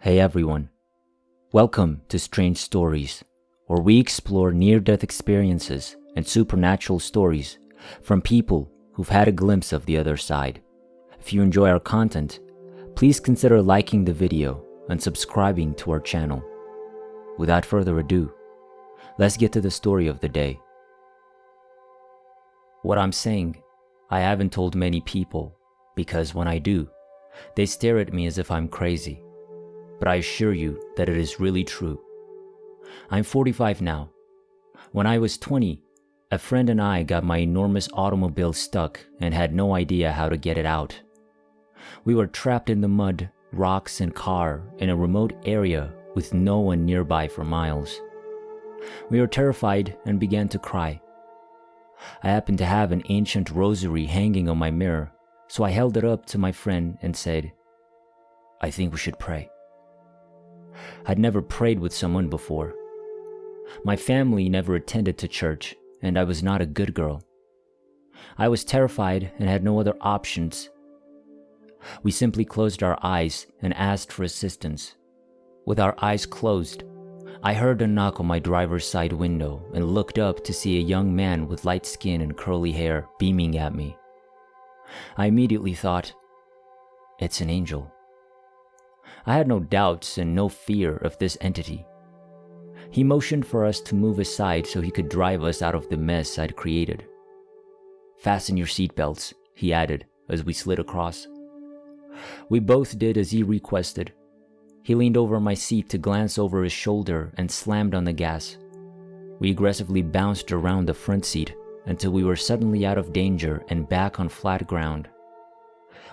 Hey everyone, welcome to Strange Stories, where we explore near-death experiences and supernatural stories from people who've had a glimpse of the other side. If you enjoy our content, please consider liking the video and subscribing to our channel. Without further ado, let's get to the story of the day. What I'm saying, I haven't told many people because when I do, they stare at me as if I'm crazy. But I assure you that it is really true. I'm 45 now. When I was 20, a friend and I got my enormous automobile stuck and had no idea how to get it out. We were trapped in the mud, rocks, and car in a remote area with no one nearby for miles. We were terrified and began to cry. I happened to have an ancient rosary hanging on my mirror, so I held it up to my friend and said, "I think we should pray." I'd never prayed with someone before. My family never attended to church, and I was not a good girl. I was terrified and had no other options. We simply closed our eyes and asked for assistance. With our eyes closed, I heard a knock on my driver's side window and looked up to see a young man with light skin and curly hair beaming at me. I immediately thought, it's an angel. I had no doubts and no fear of this entity. He motioned for us to move aside so he could drive us out of the mess I'd created. "Fasten your seatbelts," he added as we slid across. We both did as he requested. He leaned over my seat to glance over his shoulder and slammed on the gas. We aggressively bounced around the front seat until we were suddenly out of danger and back on flat ground.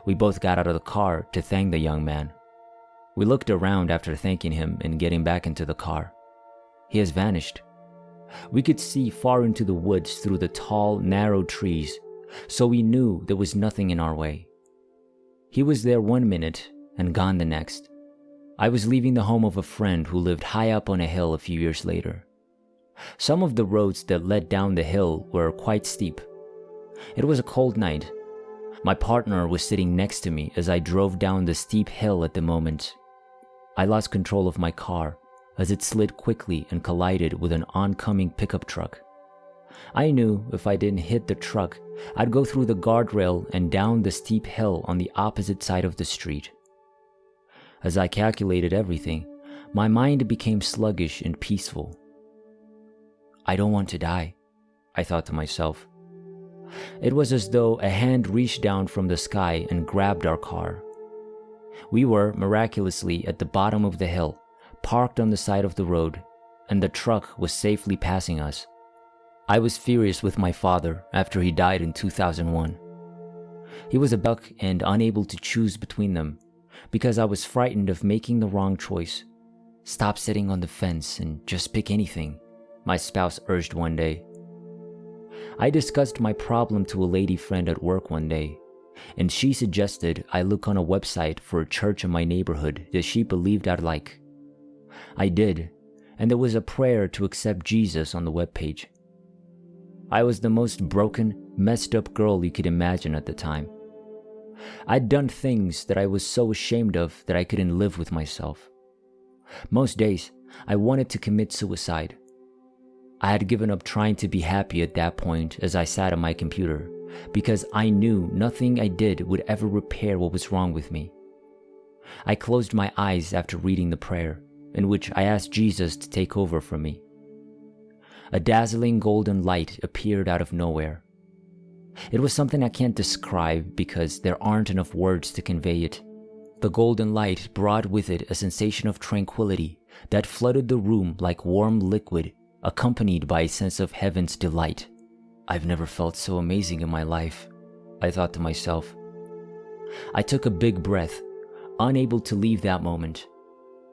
We both got out of the car to thank the young man. We looked around after thanking him and getting back into the car. He has vanished. We could see far into the woods through the tall, narrow trees, so we knew there was nothing in our way. He was there 1 minute and gone the next. I was leaving the home of a friend who lived high up on a hill a few years later. Some of the roads that led down the hill were quite steep. It was a cold night. My partner was sitting next to me as I drove down the steep hill at the moment. I lost control of my car as it slid quickly and collided with an oncoming pickup truck. I knew if I didn't hit the truck, I'd go through the guardrail and down the steep hill on the opposite side of the street. As I calculated everything, my mind became sluggish and peaceful. I don't want to die, I thought to myself. It was as though a hand reached down from the sky and grabbed our car. We were miraculously at the bottom of the hill, parked on the side of the road, and the truck was safely passing us. I was furious with my father after he died in 2001. He was a buck and unable to choose between them because I was frightened of making the wrong choice. "Stop sitting on the fence and just pick anything," my spouse urged one day. I discussed my problem to a lady friend at work one day, and she suggested I look on a website for a church in my neighborhood that she believed I'd like. I did, and there was a prayer to accept Jesus on the webpage. I was the most broken, messed up girl you could imagine at the time. I'd done things that I was so ashamed of that I couldn't live with myself. Most days, I wanted to commit suicide. I had given up trying to be happy at that point as I sat on my computer, because I knew nothing I did would ever repair what was wrong with me. I closed my eyes after reading the prayer, in which I asked Jesus to take over from me. A dazzling golden light appeared out of nowhere. It was something I can't describe because there aren't enough words to convey it. The golden light brought with it a sensation of tranquility that flooded the room like warm liquid, accompanied by a sense of heaven's delight. I've never felt so amazing in my life, I thought to myself. I took a big breath, unable to leave that moment.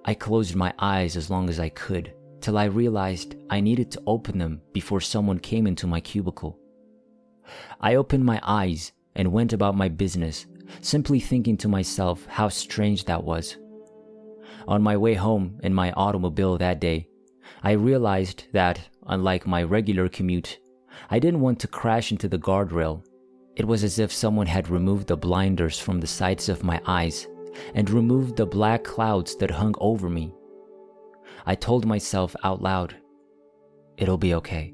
I closed my eyes as long as I could, till I realized I needed to open them before someone came into my cubicle. I opened my eyes and went about my business, simply thinking to myself how strange that was. On my way home in my automobile that day, I realized that, unlike my regular commute, I didn't want to crash into the guardrail. It was as if someone had removed the blinders from the sides of my eyes and removed the black clouds that hung over me. I told myself out loud, "It'll be okay."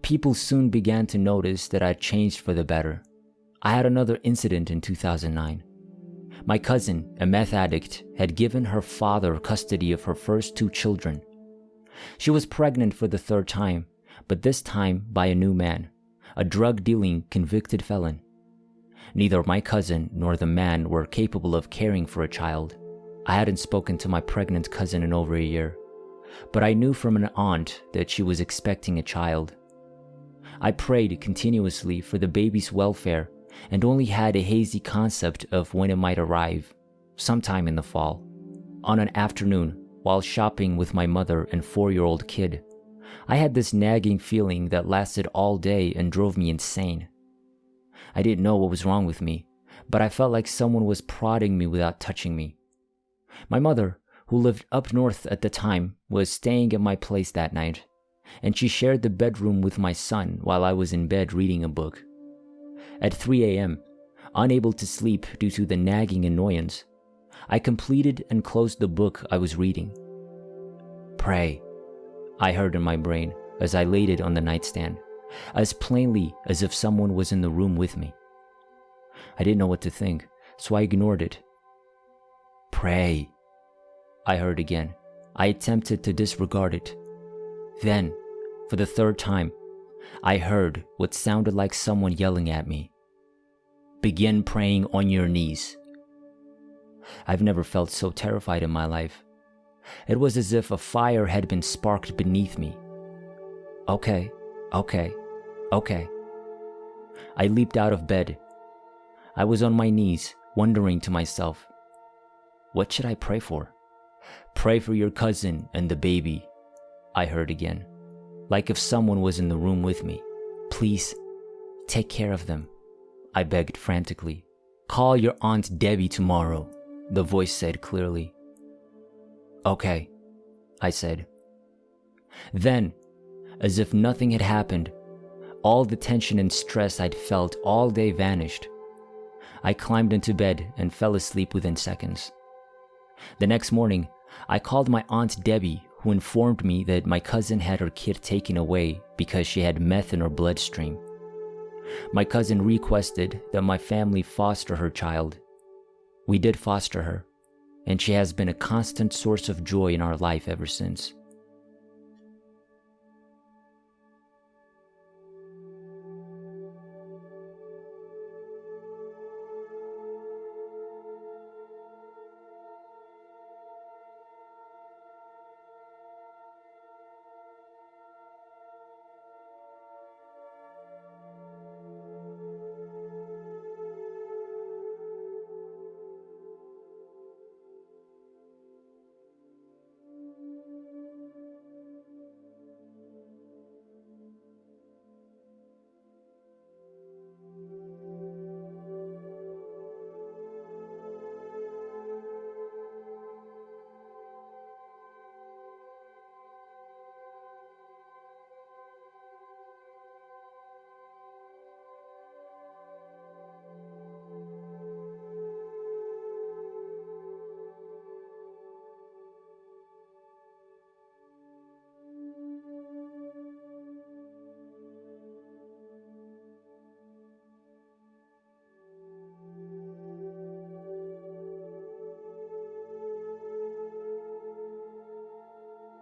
People soon began to notice that I'd changed for the better. I had another incident in 2009. My cousin, a meth addict, had given her father custody of her first 2 children. She was pregnant for the 3rd time, but this time by a new man, a drug-dealing convicted felon. Neither my cousin nor the man were capable of caring for a child. I hadn't spoken to my pregnant cousin in over a year, but I knew from an aunt that she was expecting a child. I prayed continuously for the baby's welfare and only had a hazy concept of when it might arrive, sometime in the fall. On an afternoon, while shopping with my mother and 4-year-old kid, I had this nagging feeling that lasted all day and drove me insane. I didn't know what was wrong with me, but I felt like someone was prodding me without touching me. My mother, who lived up north at the time, was staying at my place that night, and she shared the bedroom with my son while I was in bed reading a book. At 3 a.m., unable to sleep due to the nagging annoyance, I completed and closed the book I was reading. "Pray," I heard in my brain as I laid it on the nightstand, as plainly as if someone was in the room with me. I didn't know what to think, so I ignored it. "Pray," I heard again. I attempted to disregard it. Then, for the 3rd time, I heard what sounded like someone yelling at me. "Begin praying on your knees." I've never felt so terrified in my life. It was as if a fire had been sparked beneath me. Okay. I leaped out of bed. I was on my knees, wondering to myself, what should I pray for? "Pray for your cousin and the baby," I heard again, like if someone was in the room with me. "Please, take care of them," I begged frantically. "Call your Aunt Debbie tomorrow," the voice said clearly. "Okay," I said. Then, as if nothing had happened, all the tension and stress I'd felt all day vanished. I climbed into bed and fell asleep within seconds. The next morning, I called my Aunt Debbie, who informed me that my cousin had her kid taken away because she had meth in her bloodstream. My cousin requested that my family foster her child. We did foster her, and she has been a constant source of joy in our life ever since.